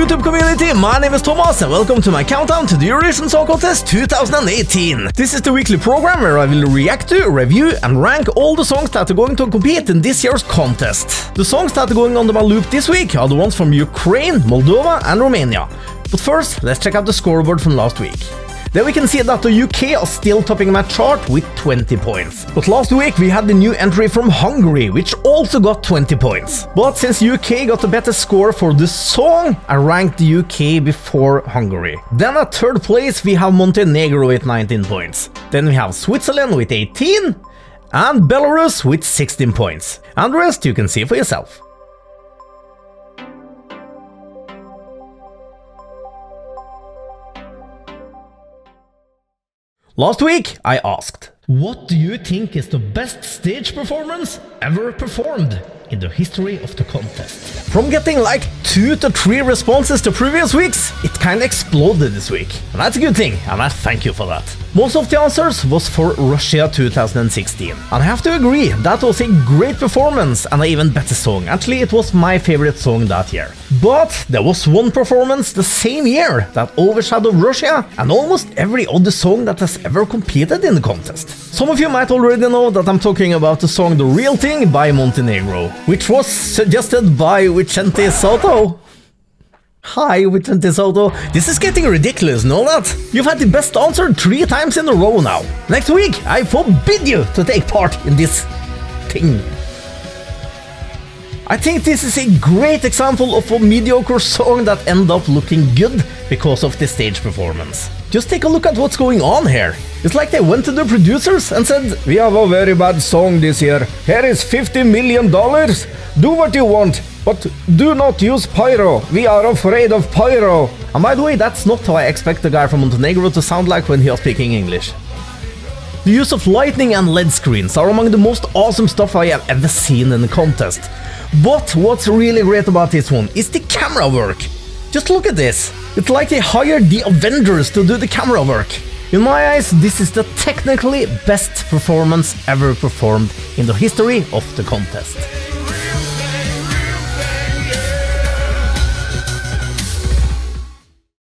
YouTube community, my name is Thomas and welcome to my countdown to the Eurovision Song Contest 2018. This is the weekly program where I will react to, review and rank all the songs that are going to compete in this year's contest. The songs that are going under my loop this week are the ones from Ukraine, Moldova and Romania. But first, let's check out the scoreboard from last week. There we can see that the UK are still topping my chart with 20 points. But last week we had the new entry from Hungary, which also got 20 points. But since UK got a better score for the song, I ranked the UK before Hungary. Then at third place we have Montenegro with 19 points. Then we have Switzerland with 18 and Belarus with 16 points. And the rest you can see for yourself. Last week, I asked, what do you think is the best stage performance ever performed in the history of the contest? From getting like 2 to 3 responses to previous weeks, it kinda exploded this week. And that's a good thing, and I thank you for that. Most of the answers was for Russia 2016. And I have to agree, that was a great performance and an even better song. Actually, it was my favorite song that year. But there was one performance the same year that overshadowed Russia and almost every other song that has ever competed in the contest. Some of you might already know that I'm talking about the song The Real Thing by Montenegro, which was suggested by Vicente Soto. Hi, Vicente Soto. This is getting ridiculous, know that? You've had the best answer 3 times in a row now. Next week, I forbid you to take part in this thing. I think this is a great example of a mediocre song that ended up looking good because of the stage performance. Just take a look at what's going on here. It's like they went to the producers and said, "We have a very bad song this year. Here is $50 million. Do what you want, but do not use pyro. We are afraid of pyro." And by the way, that's not how I expect the guy from Montenegro to sound like when he was speaking English. The use of lightning and LED screens are among the most awesome stuff I have ever seen in the contest. But what's really great about this one is the camera work. Just look at this. It's like they hired the Avengers to do the camera work. In my eyes, this is the technically best performance ever performed in the history of the contest.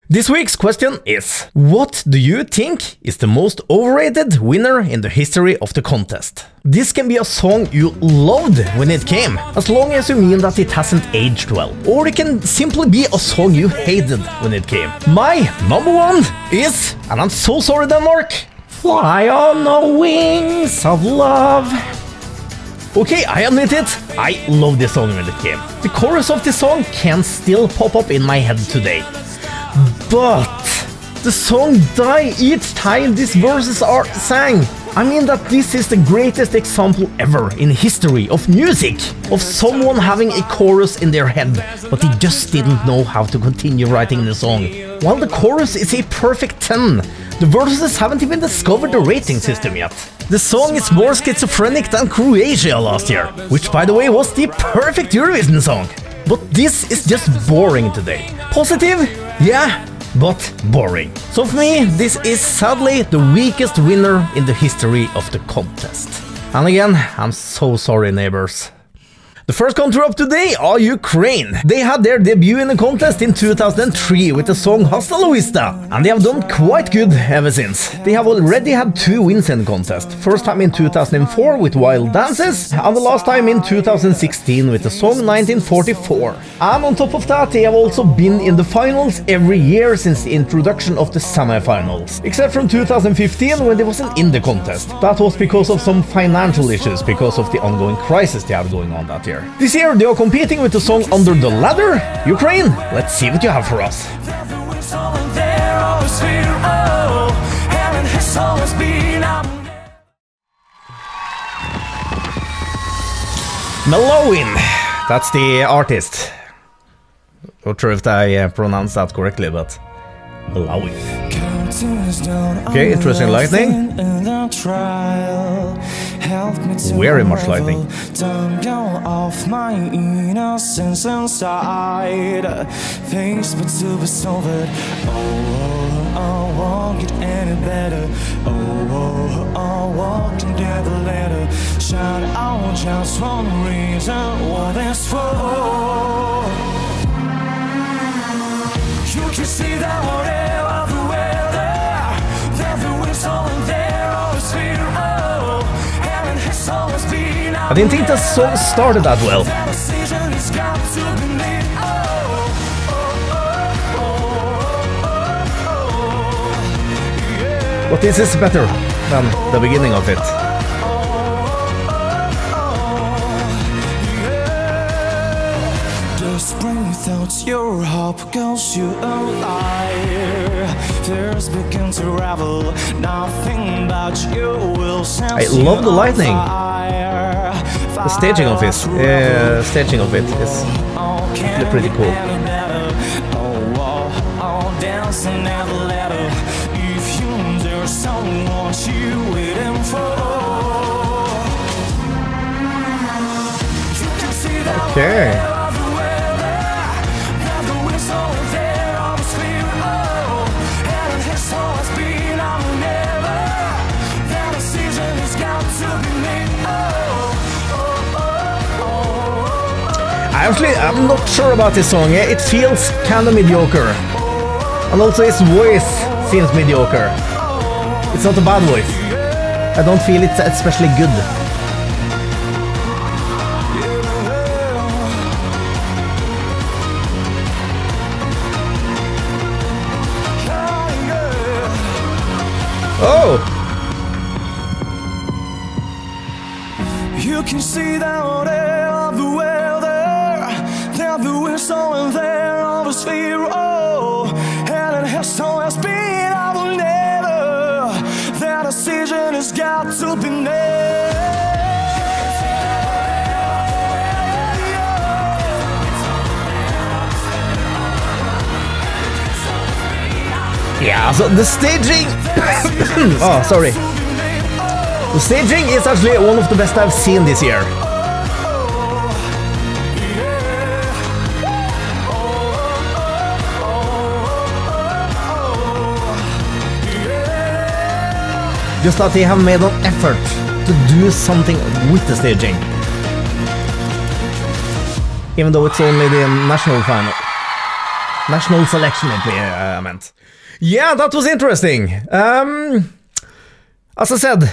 This week's question is, what do you think is the most overrated winner in the history of the contest? This can be a song you loved when it came, as long as you mean that it hasn't aged well. Or it can simply be a song you hated when it came. My number one is, and I'm so sorry Denmark, Fly on the Wings of Love. Okay, I admit it, I love this song when it came. The chorus of this song can still pop up in my head today. But the song dies each time these verses are sang. I mean that this is the greatest example ever in history of music, of someone having a chorus in their head, but they just didn't know how to continue writing the song. While the chorus is a perfect 10, the verses haven't even discovered the rating system yet. The song is more schizophrenic than Croatia last year, which by the way was the perfect Eurovision song. But this is just boring today. Positive? Yeah, but boring. So for me, this is sadly the weakest winner in the history of the contest. And again, I'm so sorry neighbors. The first country up today are Ukraine. They had their debut in the contest in 2003 with the song Hasta la Vista, and they have done quite good ever since. They have already had 2 wins in the contest. First time in 2004 with Wild Dances, and the last time in 2016 with the song 1944. And on top of that, they have also been in the finals every year since the introduction of the semi-finals. Except from 2015 when they wasn't in the contest. That was because of some financial issues, because of the ongoing crisis they have going on that year. This year they are competing with the song Under the Ladder. Ukraine, let's see what you have for us. Mellowin, that's the artist. Not sure if I pronounced that correctly, but Mellowin. Okay, interesting lightning. Very much lightning. Don't go off my innocence inside. Things but to be solved. Oh, won't get any better. Oh, won't get the letter. Shout out just one reason what it's for. I didn't think the song started that well. But this is better than the beginning of it. The spring without your hope goes you a liar. Fears begin to ravel. Nothing about you will sense. I love the lightning. The staging of it is pretty cool. Okay. Actually, I'm not sure about this song. It feels kinda mediocre. And also his voice seems mediocre. It's not a bad voice. I don't feel it's especially good. Oh! You can see that the weather, the whistle and there of a sphere. Oh, and it has always been. I will never. That decision has got to be made. Yeah, so the staging. Oh, sorry. The staging is actually one of the best I've seen this year. Just that they have made an effort to do something with the staging. Even though it's only the national final. National selection, I meant. Yeah, that was interesting. As I said,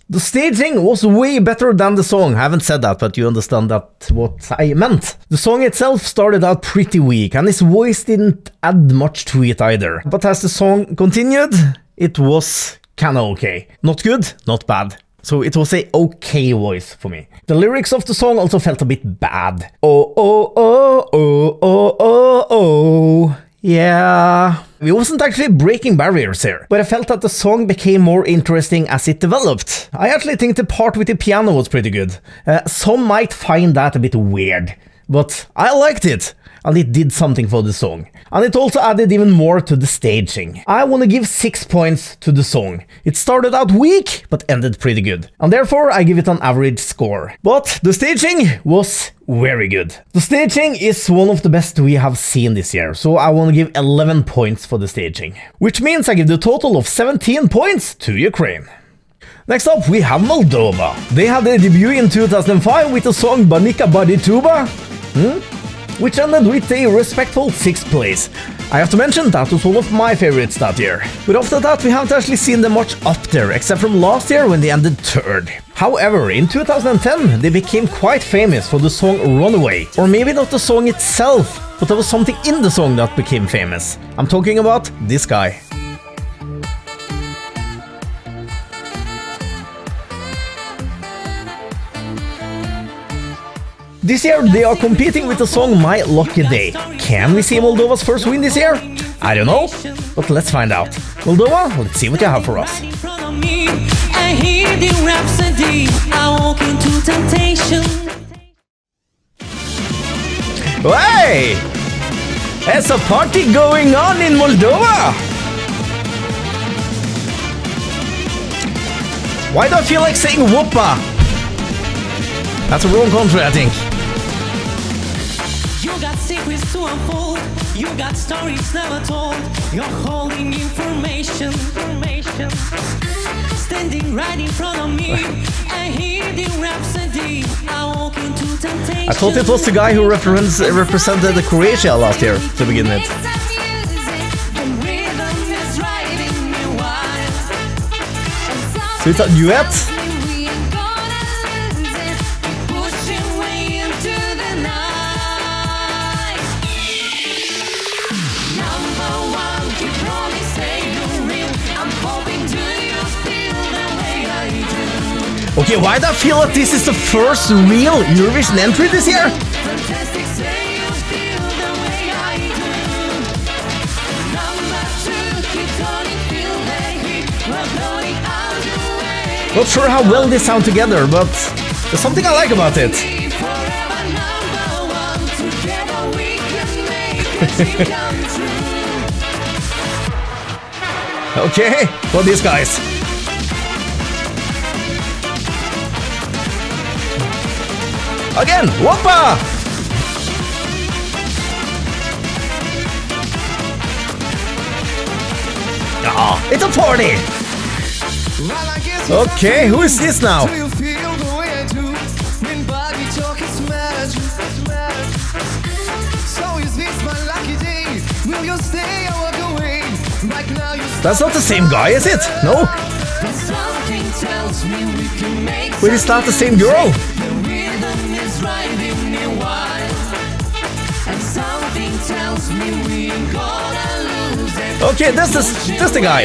the staging was way better than the song. I haven't said that, but you understand that what I meant. The song itself started out pretty weak, and his voice didn't add much to it either. But as the song continued, it was kinda okay. Not good, not bad. So it was a okay voice for me. The lyrics of the song also felt a bit bad. Oh, oh, oh, oh, oh, oh, oh. Yeah. It wasn't actually breaking barriers here, but I felt that the song became more interesting as it developed. I actually think the part with the piano was pretty good. Some might find that a bit weird, but I liked it. And it did something for the song. And it also added even more to the staging. I want to give 6 points to the song. It started out weak, but ended pretty good. And therefore I give it an average score. But the staging was very good. The staging is one of the best we have seen this year, so I want to give 11 points for the staging. Which means I give the total of 17 points to Ukraine. Next up we have Moldova. They had their debut in 2005 with the song Banika Badituba. Which ended with a respectful 6th place. I have to mention that was one of my favorites that year. But after that we haven't actually seen them much up there, except from last year when they ended 3rd. However, in 2010 they became quite famous for the song Runaway. Or maybe not the song itself, but there was something in the song that became famous. I'm talking about this guy. This year they are competing with the song My Lucky Day. Can we see Moldova's first win this year? I don't know, but let's find out. Moldova, let's see what you have for us. Hey! There's a party going on in Moldova! Why do I feel like saying whoopa? That's a wrong country, I think. You got secrets to unfold. You got stories never told. You're holding information. Standing right in front of me. I hear the rhapsody. I walk into temptation. I thought it was the guy who represented Croatia last year to begin with. So it's a duet. Okay, why do I feel that this is the first real Eurovision entry this year? Not sure how well they sound together, but there's something I like about it. Okay, for these guys. Again, whoppa! Ah, it's a party! Okay, who is this now? That's not the same guy, is it? No? Wait, is that the same girl? Okay, that's the guy.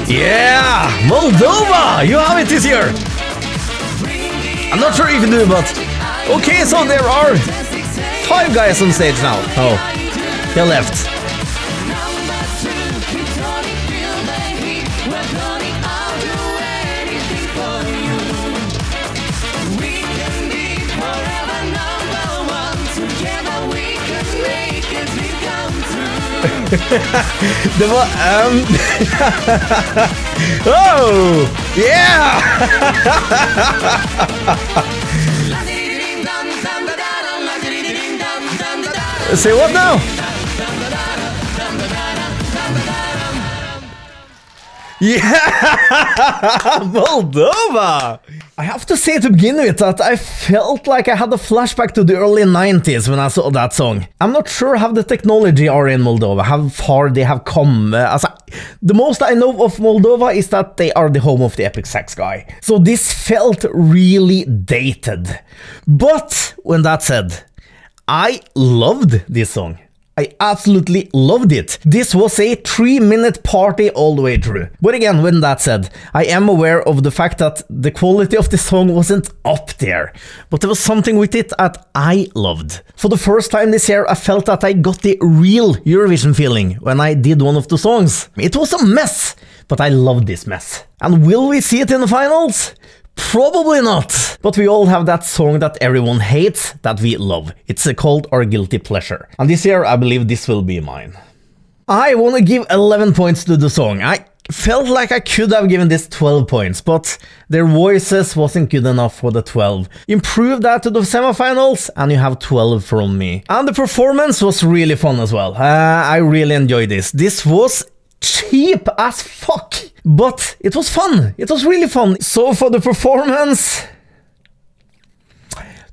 Yeah, Moldova! You have it this year. I'm not sure if you do, but okay. So there are 5 guys on stage now. Oh, they left. Det var Oh! Yeah! Say what now? Yeah! Moldova! I have to say to begin with that I felt like I had a flashback to the early 90s when I saw that song. I'm not sure how the technology are in Moldova, how far they have come. The most I know of Moldova is that they are the home of the epic sax guy. So this felt really dated. But when that said, I loved this song. I absolutely loved it. This was a 3-minute party all the way through. But again, when that said, I am aware of the fact that the quality of the song wasn't up there. But there was something with it that I loved. For the first time this year, I felt that I got the real Eurovision feeling when I did one of the songs. It was a mess, but I loved this mess. And will we see it in the finals? Probably not, but we all have that song that everyone hates that we love. It's called Our Guilty Pleasure. And this year I believe this will be mine. I want to give 11 points to the song. I felt like I could have given this 12 points, but their voices wasn't good enough for the 12. Improve that to the semifinals and you have 12 from me. And the performance was really fun as well. I really enjoyed this. This was cheap as fuck, but it was fun. It was really fun. So for the performance,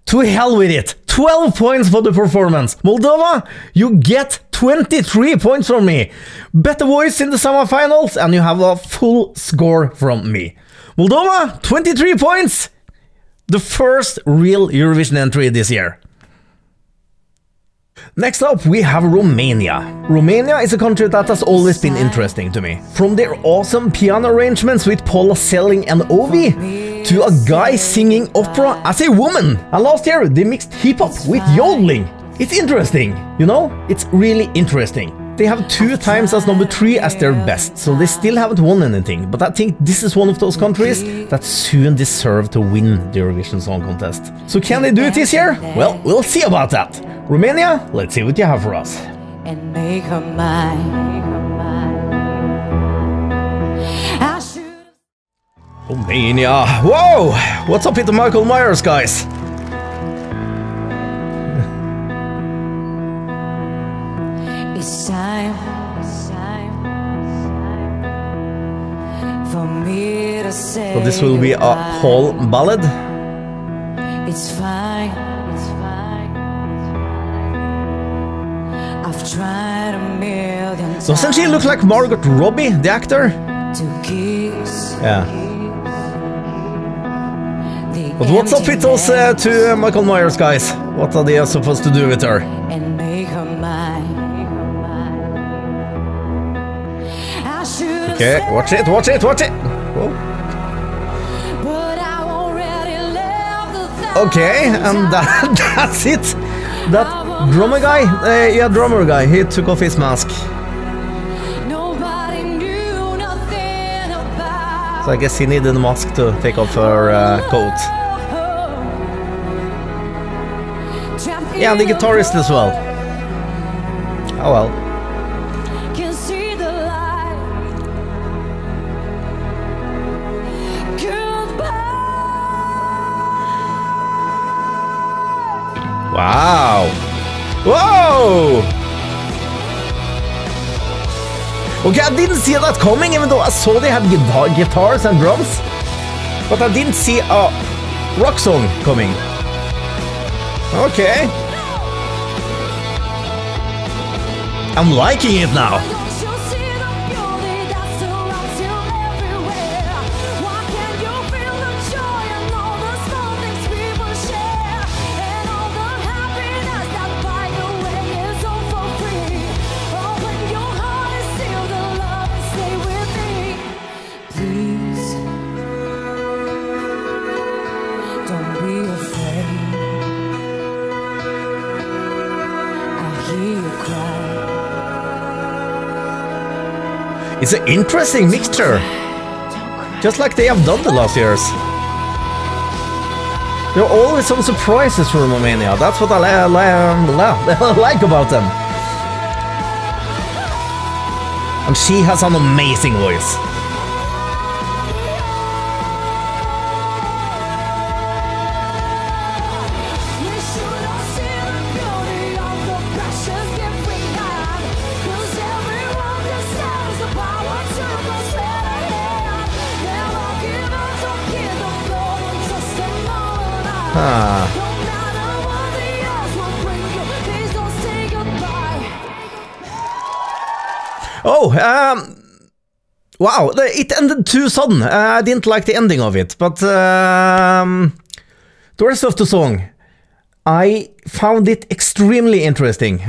to hell with it. 12 points for the performance. Moldova, you get 23 points from me. Better voice in the semifinals and you have a full score from me. Moldova, 23 points. The first real Eurovision entry this year. Next up, we have Romania. Romania is a country that has always been interesting to me. From their awesome piano arrangements with Paula selling an Ovi, to a guy singing opera as a woman. And last year, they mixed hip-hop with yodeling. It's interesting, you know? It's really interesting. They have 2 times as number 3 as their best, so they still haven't won anything. But I think this is one of those countries that soon deserve to win the Eurovision Song Contest. So can they do it this year? Well, we'll see about that. Romania, let's see what you have for us. And make her mine. Romania. Whoa! What's up with the Michael Myers, guys? It's time for me to say. So this will be a Paul ballad. It's fine. I've tried a million times. Doesn't she look like Margot Robbie, the actor? To kiss. Yeah. But what's up with those two Michael Myers guys? What are they supposed to do with her? And make her mine. I should've Okay, said, watch it, watch it, watch it! Whoa. but I already left the Okay, and that's it! That drummer guy, yeah, drummer guy, he took off his mask. Nobody knew nothing about. So I guess he needed a mask to take off her coat. Yeah, and the guitarist as well. Oh well. Can see the light. Goodbye. Wow! Whoa! Okay, I didn't see that coming, even though I saw they had guitars and drums. But I didn't see a rock song coming. Okay. I'm liking it now. Don't you see the beauty that surrounds you everywhere? Why can't you feel the joy and all the small things people share? And all the happiness that, by the way, is all for free. Open your heart and seal the love and stay with me. Please, don't be afraid. I hear you cry. It's an interesting mixture. Just like they have done the last years. There are always some surprises from Romania. That's what I like about them. And she has an amazing voice. We should all see the beauty of the precious gift we have. 'Cause everyone deserves the power to consider it. Never give up, don't give the floor, just a moment. Ah. No matter what the years will bring you, please don't say goodbye. Oh, wow, it ended too sudden. I didn't like the ending of it, but the rest of the song, I found it extremely interesting.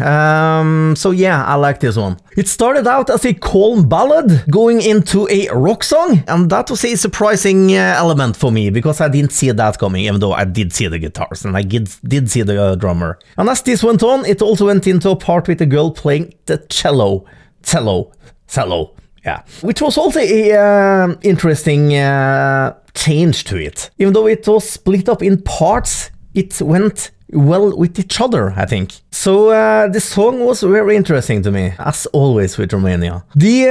So yeah, I like this one. It started out as a calm ballad going into a rock song, and that was a surprising element for me because I didn't see that coming, even though I did see the guitars and I did see the drummer. And as this went on, it also went into a part with a girl playing the cello, yeah, which was also a interesting change to it. Even though it was split up in parts, it went well with each other, I think. So the song was very interesting to me, as always with Romania. The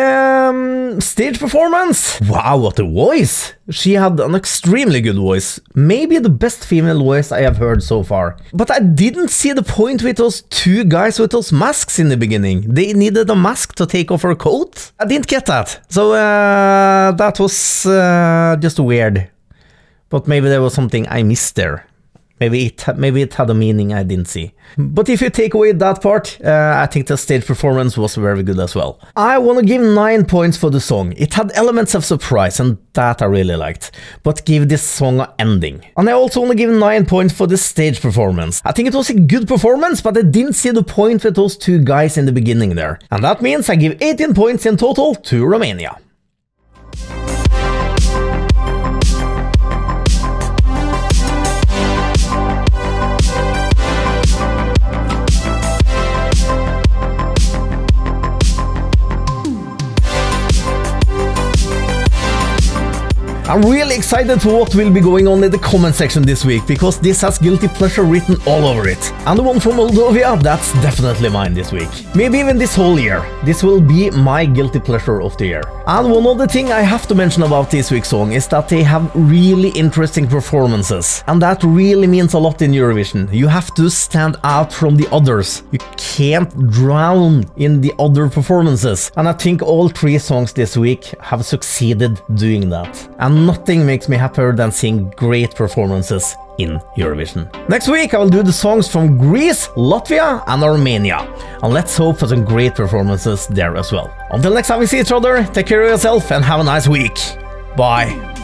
stage performance, wow, what a voice! She had an extremely good voice, maybe the best female voice I have heard so far. But I didn't see the point with those two guys with those masks in the beginning. They needed a mask to take off her coat. I didn't get that. So that was just weird. But maybe there was something I missed there. Maybe it had a meaning I didn't see. But if you take away that part, I think the stage performance was very good as well. I want to give 9 points for the song. It had elements of surprise, and that I really liked. But give this song an ending. And I also want to give 9 points for the stage performance. I think it was a good performance, but I didn't see the point with those two guys in the beginning there. And that means I give 18 points in total to Romania. I'm really excited for what will be going on in the comment section this week, because this has guilty pleasure written all over it. And the one from Moldova, that's definitely mine this week. Maybe even this whole year. This will be my guilty pleasure of the year. And one other thing I have to mention about this week's song is that they have really interesting performances. And that really means a lot in Eurovision. You have to stand out from the others. You can't drown in the other performances. And I think all 3 songs this week have succeeded doing that. And nothing makes me happier than seeing great performances in Eurovision. Next week I will do the songs from Greece, Latvia and Romania, and let's hope for some great performances there as well. Until next time we see each other, take care of yourself and have a nice week. Bye.